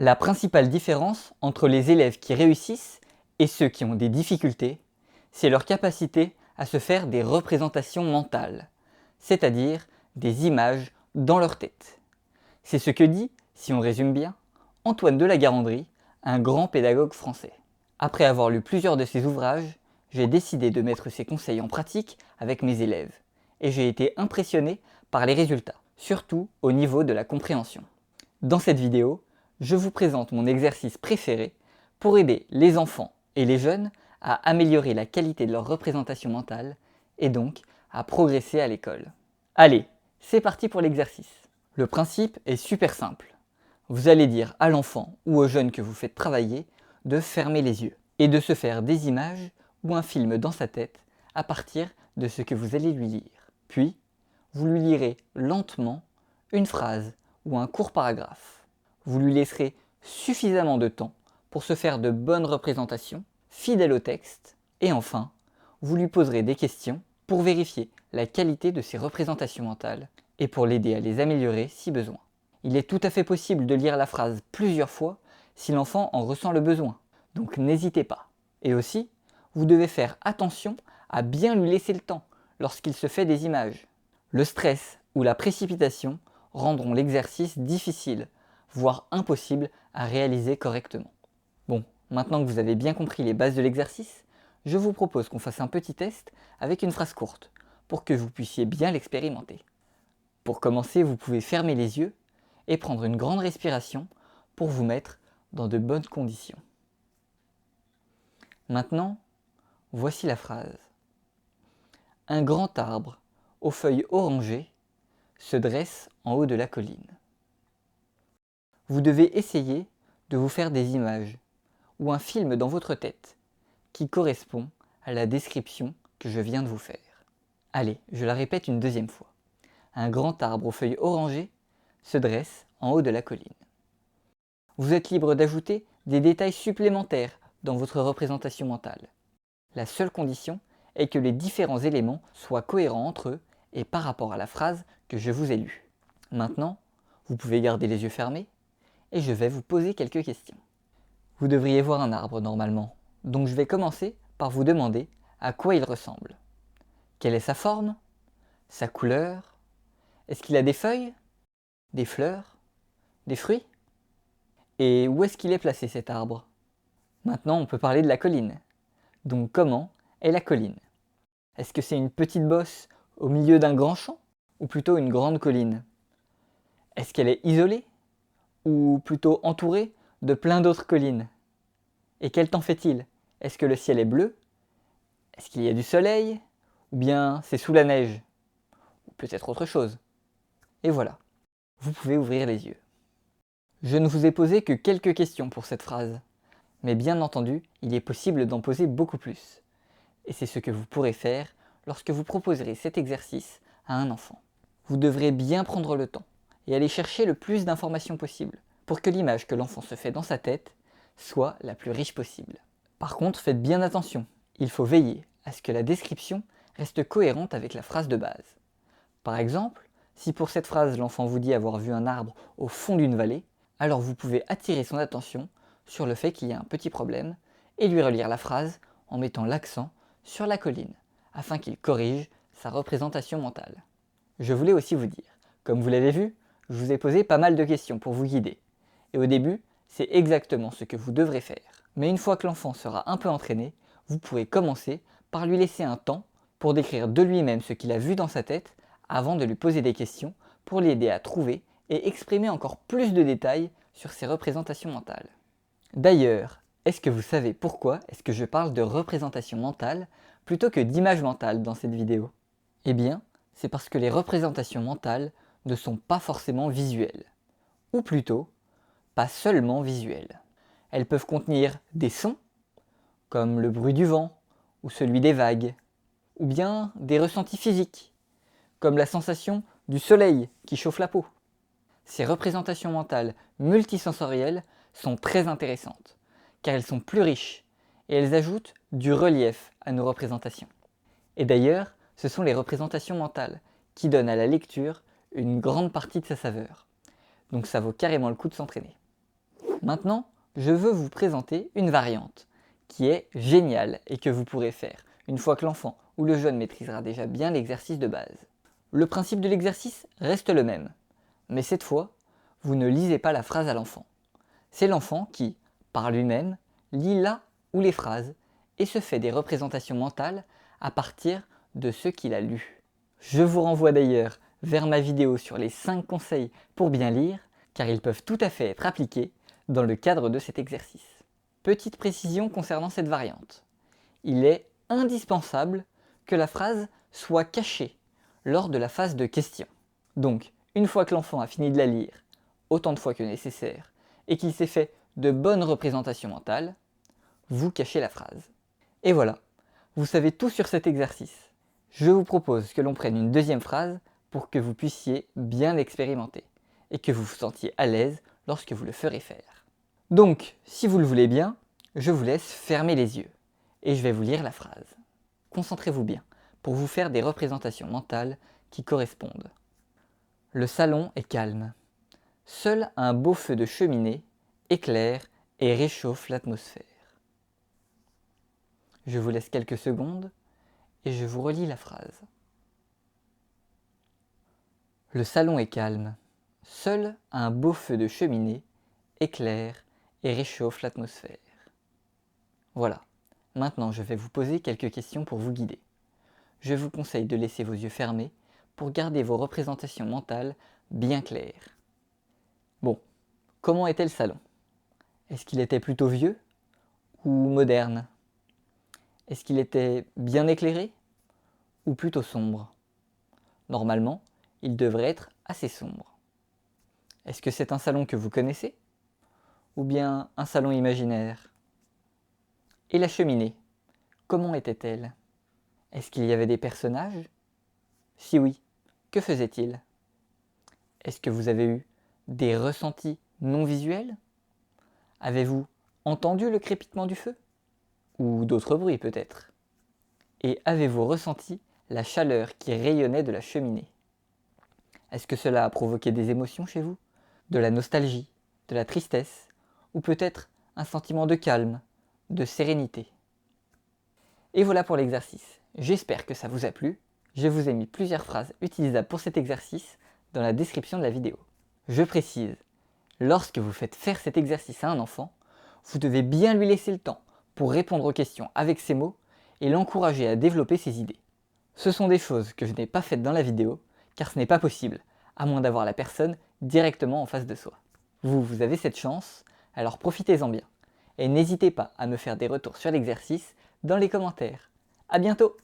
La principale différence entre les élèves qui réussissent et ceux qui ont des difficultés, c'est leur capacité à se faire des représentations mentales, c'est-à-dire des images dans leur tête. C'est ce que dit, si on résume bien, Antoine de La Garandrie, un grand pédagogue français. Après avoir lu plusieurs de ses ouvrages, j'ai décidé de mettre ses conseils en pratique avec mes élèves, et j'ai été impressionné par les résultats, surtout au niveau de la compréhension. Dans cette vidéo, je vous présente mon exercice préféré pour aider les enfants et les jeunes à améliorer la qualité de leur représentation mentale et donc à progresser à l'école. Allez, c'est parti pour l'exercice. Le principe est super simple. Vous allez dire à l'enfant ou au jeune que vous faites travailler de fermer les yeux et de se faire des images ou un film dans sa tête à partir de ce que vous allez lui lire. Puis, vous lui lirez lentement une phrase ou un court paragraphe. Vous lui laisserez suffisamment de temps pour se faire de bonnes représentations, fidèles au texte, et enfin, vous lui poserez des questions pour vérifier la qualité de ses représentations mentales et pour l'aider à les améliorer si besoin. Il est tout à fait possible de lire la phrase plusieurs fois si l'enfant en ressent le besoin, donc n'hésitez pas. Et aussi, vous devez faire attention à bien lui laisser le temps lorsqu'il se fait des images. Le stress ou la précipitation rendront l'exercice difficile, voire impossible à réaliser correctement. Bon, maintenant que vous avez bien compris les bases de l'exercice, je vous propose qu'on fasse un petit test avec une phrase courte, pour que vous puissiez bien l'expérimenter. Pour commencer, vous pouvez fermer les yeux et prendre une grande respiration pour vous mettre dans de bonnes conditions. Maintenant, voici la phrase. Un grand arbre aux feuilles orangées se dresse en haut de la colline. Vous devez essayer de vous faire des images ou un film dans votre tête qui correspond à la description que je viens de vous faire. Allez, je la répète une deuxième fois. Un grand arbre aux feuilles orangées se dresse en haut de la colline. Vous êtes libre d'ajouter des détails supplémentaires dans votre représentation mentale. La seule condition est que les différents éléments soient cohérents entre eux et par rapport à la phrase que je vous ai lue. Maintenant, vous pouvez garder les yeux fermés et je vais vous poser quelques questions. Vous devriez voir un arbre normalement, donc je vais commencer par vous demander à quoi il ressemble. Quelle est sa forme? Sa couleur? Est-ce qu'il a des feuilles? Des fleurs? Des fruits? Et où est-ce qu'il est placé cet arbre? Maintenant, on peut parler de la colline. Donc comment est la colline? Est-ce que c'est une petite bosse au milieu d'un grand champ ou plutôt une grande colline? Est-ce qu'elle est isolée ou plutôt entourée de plein d'autres collines? Et quel temps fait-il? Est-ce que le ciel est bleu? Est-ce qu'il y a du soleil? Ou bien c'est sous la neige? Ou peut-être autre chose? Et voilà, vous pouvez ouvrir les yeux. Je ne vous ai posé que quelques questions pour cette phrase, mais bien entendu, il est possible d'en poser beaucoup plus. Et c'est ce que vous pourrez faire lorsque vous proposerez cet exercice à un enfant. Vous devrez bien prendre le temps et aller chercher le plus d'informations possible pour que l'image que l'enfant se fait dans sa tête soit la plus riche possible. Par contre, faites bien attention, il faut veiller à ce que la description reste cohérente avec la phrase de base. Par exemple, si pour cette phrase l'enfant vous dit avoir vu un arbre au fond d'une vallée, alors vous pouvez attirer son attention sur le fait qu'il y a un petit problème et lui relire la phrase en mettant l'accent sur la colline, afin qu'il corrige sa représentation mentale. Je voulais aussi vous dire, comme vous l'avez vu, je vous ai posé pas mal de questions pour vous guider. Et au début, c'est exactement ce que vous devrez faire. Mais une fois que l'enfant sera un peu entraîné, vous pourrez commencer par lui laisser un temps pour décrire de lui-même ce qu'il a vu dans sa tête avant de lui poser des questions pour l'aider à trouver et exprimer encore plus de détails sur ses représentations mentales. D'ailleurs, est-ce que vous savez pourquoi est-ce que je parle de représentation mentale plutôt que d'image mentale dans cette vidéo? Eh bien, c'est parce que les représentations mentales ne sont pas forcément visuelles. Ou plutôt, pas seulement visuelles. Elles peuvent contenir des sons, comme le bruit du vent ou celui des vagues, ou bien des ressentis physiques, comme la sensation du soleil qui chauffe la peau. Ces représentations mentales multisensorielles sont très intéressantes, car elles sont plus riches et elles ajoutent du relief à nos représentations. Et d'ailleurs, ce sont les représentations mentales qui donnent à la lecture une grande partie de sa saveur. Donc ça vaut carrément le coup de s'entraîner. Maintenant, je veux vous présenter une variante qui est géniale et que vous pourrez faire une fois que l'enfant ou le jeune maîtrisera déjà bien l'exercice de base. Le principe de l'exercice reste le même, mais cette fois, vous ne lisez pas la phrase à l'enfant. C'est l'enfant qui, par lui-même, lit la ou les phrases et se fait des représentations mentales à partir de ce qu'il a lu. Je vous renvoie d'ailleurs vers ma vidéo sur les 5 conseils pour bien lire, car ils peuvent tout à fait être appliqués dans le cadre de cet exercice. Petite précision concernant cette variante. Il est indispensable que la phrase soit cachée lors de la phase de question. Donc, une fois que l'enfant a fini de la lire, autant de fois que nécessaire, et qu'il s'est fait de bonnes représentations mentales, vous cachez la phrase. Et voilà, vous savez tout sur cet exercice. Je vous propose que l'on prenne une deuxième phrase pour que vous puissiez bien l'expérimenter et que vous vous sentiez à l'aise lorsque vous le ferez faire. Donc, si vous le voulez bien, je vous laisse fermer les yeux et je vais vous lire la phrase. Concentrez-vous bien pour vous faire des représentations mentales qui correspondent. Le salon est calme. Seul un beau feu de cheminée éclaire et réchauffe l'atmosphère. Je vous laisse quelques secondes et je vous relis la phrase. Le salon est calme. Seul un beau feu de cheminée éclaire et réchauffe l'atmosphère. Voilà, maintenant je vais vous poser quelques questions pour vous guider. Je vous conseille de laisser vos yeux fermés pour garder vos représentations mentales bien claires. Bon, comment était le salon? Est-ce qu'il était plutôt vieux ou moderne? Est-ce qu'il était bien éclairé ou plutôt sombre? Normalement, il devrait être assez sombre. Est-ce que c'est un salon que vous connaissez? Ou bien un salon imaginaire? Et la cheminée, comment était-elle? Est-ce qu'il y avait des personnages? Si oui, que faisaient-ils? Est-ce que vous avez eu des ressentis non visuels? Avez-vous entendu le crépitement du feu? Ou d'autres bruits peut-être? Et avez-vous ressenti la chaleur qui rayonnait de la cheminée? Est-ce que cela a provoqué des émotions chez vous? De la nostalgie, de la tristesse, ou peut-être un sentiment de calme, de sérénité? Et voilà pour l'exercice. J'espère que ça vous a plu. Je vous ai mis plusieurs phrases utilisables pour cet exercice dans la description de la vidéo. Je précise, lorsque vous faites faire cet exercice à un enfant, vous devez bien lui laisser le temps pour répondre aux questions avec ses mots et l'encourager à développer ses idées. Ce sont des choses que je n'ai pas faites dans la vidéo, car ce n'est pas possible, à moins d'avoir la personne directement en face de soi. Vous avez cette chance, alors profitez-en bien. Et n'hésitez pas à me faire des retours sur l'exercice dans les commentaires. À bientôt!